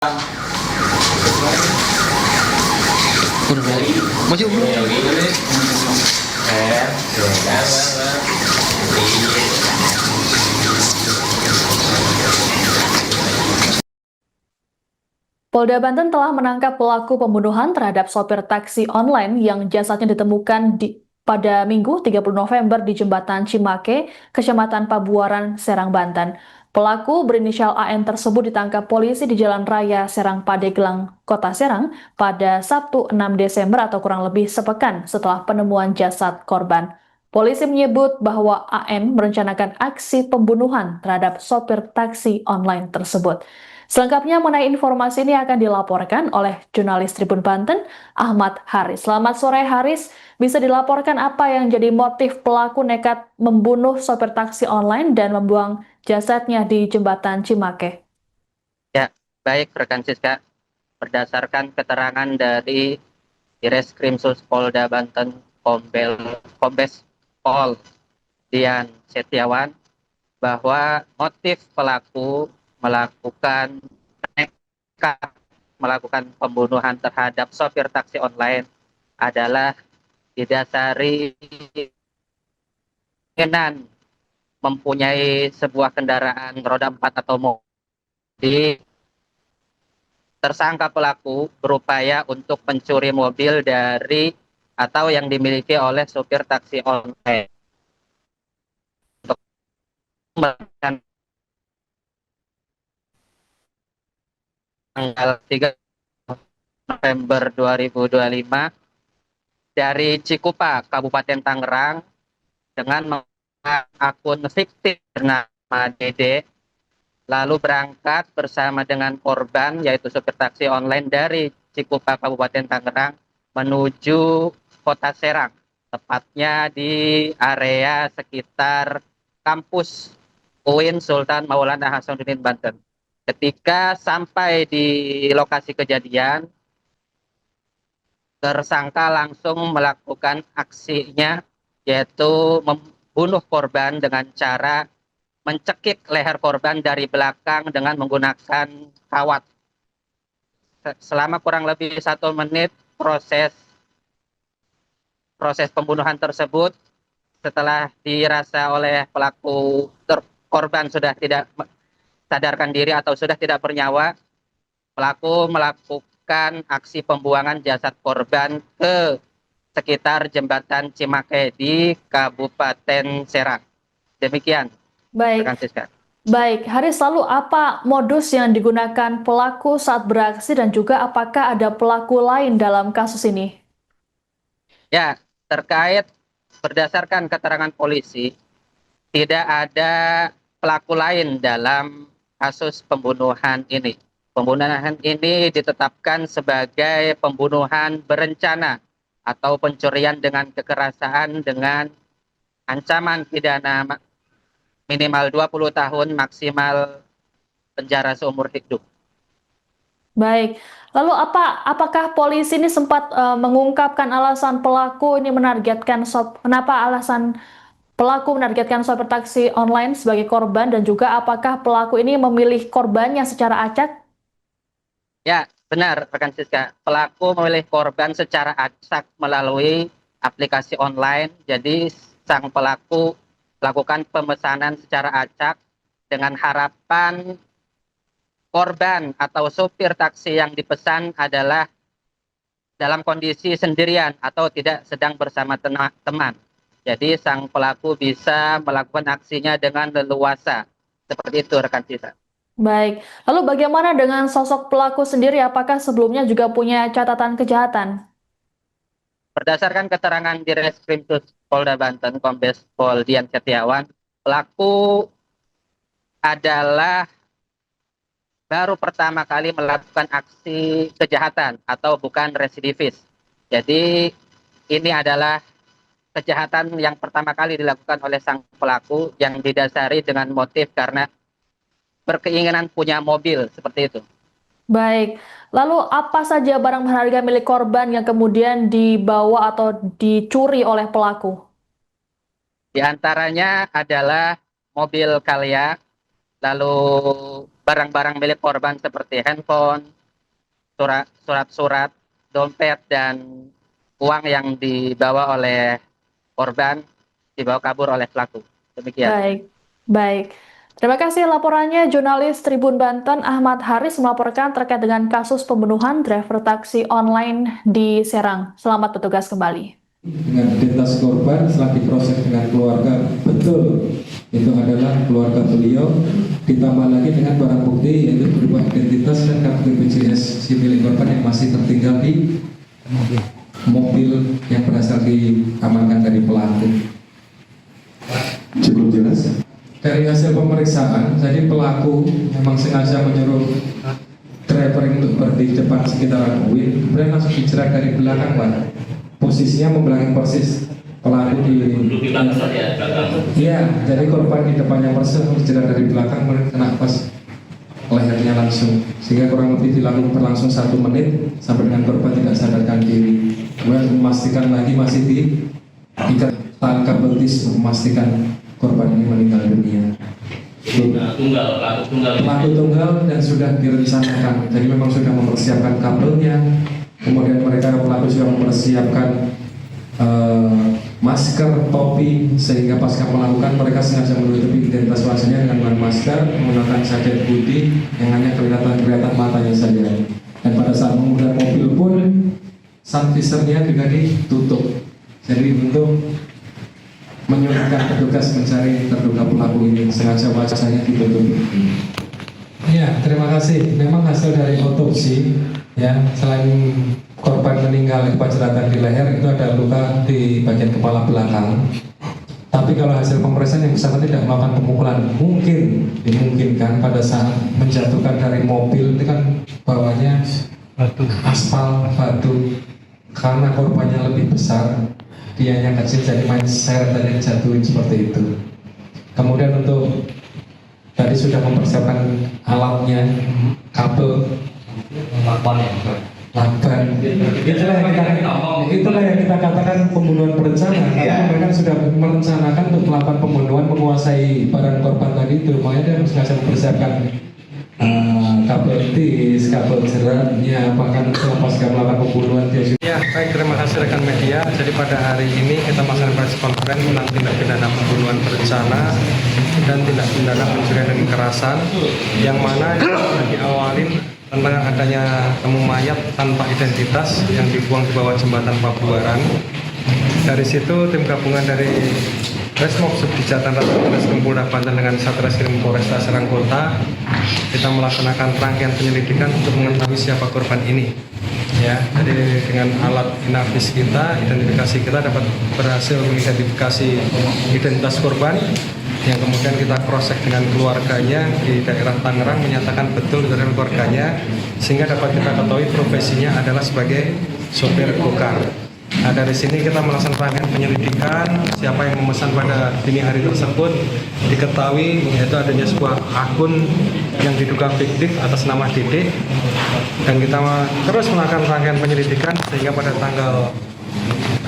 Udah baik. Masih umur. Polda Banten telah menangkap pelaku pembunuhan terhadap sopir taksi online yang jasadnya ditemukan pada Minggu 30 November di Jembatan Cimake, Kecamatan Pabuaran, Serang, Banten. Pelaku berinisial AN tersebut ditangkap polisi di Jalan Raya Serang Padeglang, Kota Serang pada Sabtu 6 Desember atau kurang lebih sepekan setelah penemuan jasad korban. Polisi menyebut bahwa AN merencanakan aksi pembunuhan terhadap sopir taksi online tersebut. Selengkapnya mengenai informasi ini akan dilaporkan oleh jurnalis Tribun Banten, Ahmad Haris. Selamat sore Haris, bisa dilaporkan apa yang jadi motif pelaku nekat membunuh sopir taksi online dan membuang jasadnya di jembatan Cimake? Ya, baik rekan Siska. Berdasarkan keterangan dari Direskrimsus Polda Banten Kombes Pol Dian Setiawan bahwa motif pelaku melakukan nekat melakukan pembunuhan terhadap sopir taksi online adalah didasari keinginan mempunyai sebuah kendaraan roda 4 atau mobil. Tersangka pelaku berupaya untuk mencuri mobil dari atau yang dimiliki oleh supir taksi online untuk melakukan tanggal 3 November 2025 dari Cikupa, Kabupaten Tangerang dengan menggunakan akun fiktif bernama Dede, lalu berangkat bersama dengan korban yaitu supir taksi online dari Cikupa, Kabupaten Tangerang menuju Kota Serang, tepatnya di area sekitar kampus UIN Sultan Maulana Hasanuddin Banten. Ketika sampai di lokasi kejadian, tersangka langsung melakukan aksinya yaitu membunuh korban dengan cara mencekik leher korban dari belakang dengan menggunakan kawat. Selama kurang lebih 1 menit proses pembunuhan tersebut, setelah dirasa oleh pelaku korban sudah tidak sadarkan diri atau sudah tidak bernyawa, pelaku melakukan aksi pembuangan jasad korban ke sekitar jembatan Cimake di Kabupaten Serang. Demikian, Baik, rekan Siska. baik. Haris, lalu apa modus yang digunakan pelaku saat beraksi dan juga apakah ada pelaku lain dalam kasus ini? Ya, terkait berdasarkan keterangan polisi, tidak ada pelaku lain dalam kasus pembunuhan ini. Pembunuhan ini ditetapkan sebagai pembunuhan berencana atau pencurian dengan kekerasan dengan ancaman pidana minimal 20 tahun, maksimal penjara seumur hidup. Baik, lalu apakah polisi ini sempat mengungkapkan alasan pelaku ini kenapa alasan pelaku menargetkan sopir taksi online sebagai korban dan juga apakah pelaku ini memilih korbannya secara acak? Ya, benar rekan Siska. Pelaku memilih korban secara acak melalui aplikasi online. Jadi sang pelaku melakukan pemesanan secara acak dengan harapan korban atau supir taksi yang dipesan adalah dalam kondisi sendirian atau tidak sedang bersama teman. Jadi sang pelaku bisa melakukan aksinya dengan leluasa. Seperti itu rekan Siska. Baik, lalu bagaimana dengan sosok pelaku sendiri? Apakah sebelumnya juga punya catatan kejahatan? Berdasarkan keterangan Direskrimsus Polda Banten, Kombes Pol Dian Setiawan, pelaku adalah baru pertama kali melakukan aksi kejahatan atau bukan residivis. Jadi ini adalah kejahatan yang pertama kali dilakukan oleh sang pelaku yang didasari dengan motif karena berkeinginan punya mobil, seperti itu. Baik, lalu apa saja barang berharga milik korban yang kemudian dibawa atau dicuri oleh pelaku? Di antaranya adalah mobil Calya, lalu barang-barang milik korban seperti handphone, surat-surat, dompet, dan uang yang dibawa oleh korban dibawa kabur oleh pelaku. Demikian. Baik, baik. Terima kasih laporannya jurnalis Tribun Banten Ahmad Haris melaporkan terkait dengan kasus pembunuhan driver taksi online di Serang. Selamat bertugas kembali. Dengan identitas korban setelah diproses dengan keluarga betul itu adalah keluarga beliau, ditambah lagi dengan barang bukti yaitu berupa identitas dan kartu BPJS si milik korban yang masih tertinggal di mobil yang berhasil diamankan dari pelaku. Cukup jelas. Dari hasil pemeriksaan, jadi pelaku memang sengaja menyuruh driver untuk berhenti di depan sekitaran UIN, kemudian langsung dijerat dari belakang, Pak. Posisinya membelakangi persis pelaku di iya, jadi korban di depannya persis dijerat dari belakang, kemudian kena pas lehernya langsung, sehingga kurang lebih dilakukan berlangsung 1 menit sampai dengan korban tidak sadarkan diri. Kemudian memastikan lagi masih diikat tangkap betis untuk memastikan korban ini meninggal dunia. Pelaku tunggal dan sudah direncanakan, jadi memang sudah mempersiapkan kabelnya, kemudian mereka pelaku sudah mempersiapkan masker, topi, sehingga pasca melakukan mereka sengaja menutupi identitas wajahnya dengan menggunakan masker, menggunakan jaket putih yang hanya kelihatan matanya saja. Dan pada saat menggunakan mobil pun sun visornya juga ditutup, jadi untuk menyulitkan petugas mencari terduga pelaku ini, sengaja wajahnya ditutup. Ya, terima kasih. Memang hasil dari otopsi, ya, selain korban meninggal akibat jeratan di leher, itu ada luka di bagian kepala belakang. Tapi kalau hasil pemeriksaan yang bersangkutan tidak melakukan pemukulan, mungkin dimungkinkan pada saat menjatuhkan dari mobil itu kan bawahnya aspal, batu, karena korbannya lebih besar, dia yang kecil jadi main seret dan dijatuhin seperti itu. Kemudian untuk tadi sudah mempersiapkan alatnya, kabel, lakban. Itulah yang kita katakan pembunuhan berencana. Karena mereka sudah merencanakan untuk melakukan pembunuhan, menguasai barang korban tadi itu. Makanya dia sengaja mempersiapkan kabel tis, kabel jeratnya, bahkan pasca melakukan pembunuhan dia. Ya, baik, terima kasih rekan media. Jadi pada hari ini kita melaksanakan press conference tentang tindak pidana pembunuhan berencana dan tindak pidana pencurian dan kekerasan, yang mana diawalin tentang adanya temu mayat tanpa identitas yang dibuang di bawah jembatan Pabuaran. Dari situ tim gabungan dari Resmob Subdijatan Reskrim Polda Banten dengan Satreskrim Polresta Serang Kota, kita melaksanakan rangkaian penyelidikan untuk mengetahui siapa korban ini. Ya, jadi dengan alat inavis kita, identifikasi kita dapat berhasil mengidentifikasi identitas korban, yang kemudian kita cross check dengan keluarganya di daerah Tangerang, menyatakan betul dari keluarganya, sehingga dapat kita ketahui profesinya adalah sebagai sopir gokar. Nah, dari sini kita melaksanakan rangkaian penyelidikan siapa yang memesan pada dini hari tersebut, diketahui yaitu adanya sebuah akun yang diduga fiktif atas nama Dede, dan kita terus melakukan rangkaian penyelidikan sehingga pada tanggal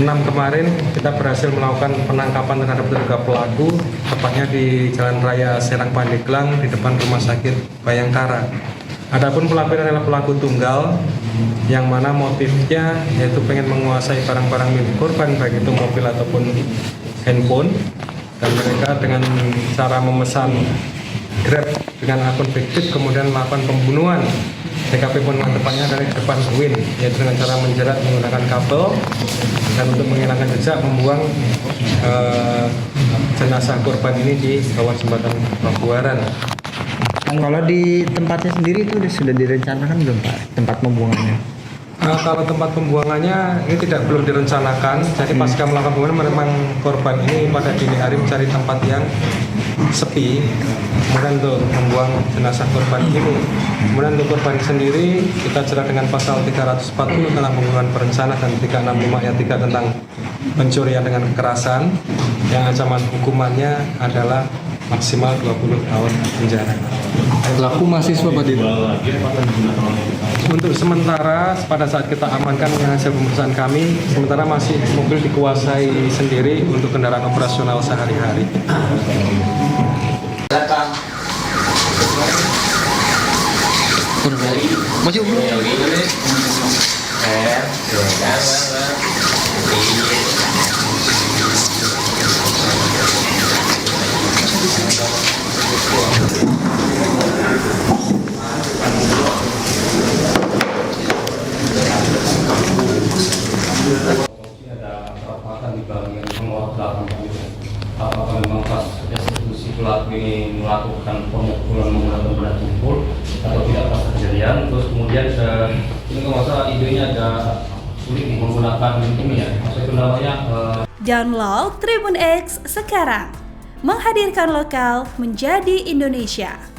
6 kemarin kita berhasil melakukan penangkapan terhadap terduga pelaku, tepatnya di Jalan Raya Serang Pandeglang di depan Rumah Sakit Bayangkara. Adapun pelaku ini adalah pelaku tunggal, yang mana motifnya yaitu pengen menguasai barang-barang milik korban, baik itu mobil ataupun handphone, dan mereka dengan cara memesan Grab dengan akun fiktif kemudian melakukan pembunuhan. TKP pun tepatnya dari depan UIN, yaitu dengan cara menjerat menggunakan kabel, dan untuk menghilangkan jejak membuang jenazah korban ini di bawah jembatan Pabuaran. Kalau di tempatnya sendiri itu sudah direncanakan belum Pak, tempat pembuangannya? Kalau tempat pembuangannya ini belum direncanakan. Jadi pasca melakukan pembuangan memang korban ini pada dini hari mencari tempat yang sepi, kemudian untuk membuang jenazah korban ini. Kemudian untuk korban sendiri kita jerat dengan pasal 340 tentang pembunuhan berencana dan 365 ayat 3 tentang pencurian dengan kekerasan, yang ancaman hukumannya adalah maksimal 20 tahun penjara. Pelaku mahasiswa Pak Dito? Untuk sementara pada saat kita amankan dengan hasil pemeriksaan kami, sementara masih mobil dikuasai sendiri untuk kendaraan operasional sehari-hari. Maju bro. Ada perapatan di bagian pengelola belakang. Apakah memang pas eksekusi pelaku ini melakukan pemukulan menggunakan benda tumpul atau tidak pas kejadian? Terus kemudian ini kalau masalah idenya ada sulit menggunakan ini ya, maksudnya itu namanya Download Tribun X sekarang, menghadirkan lokal menjadi Indonesia.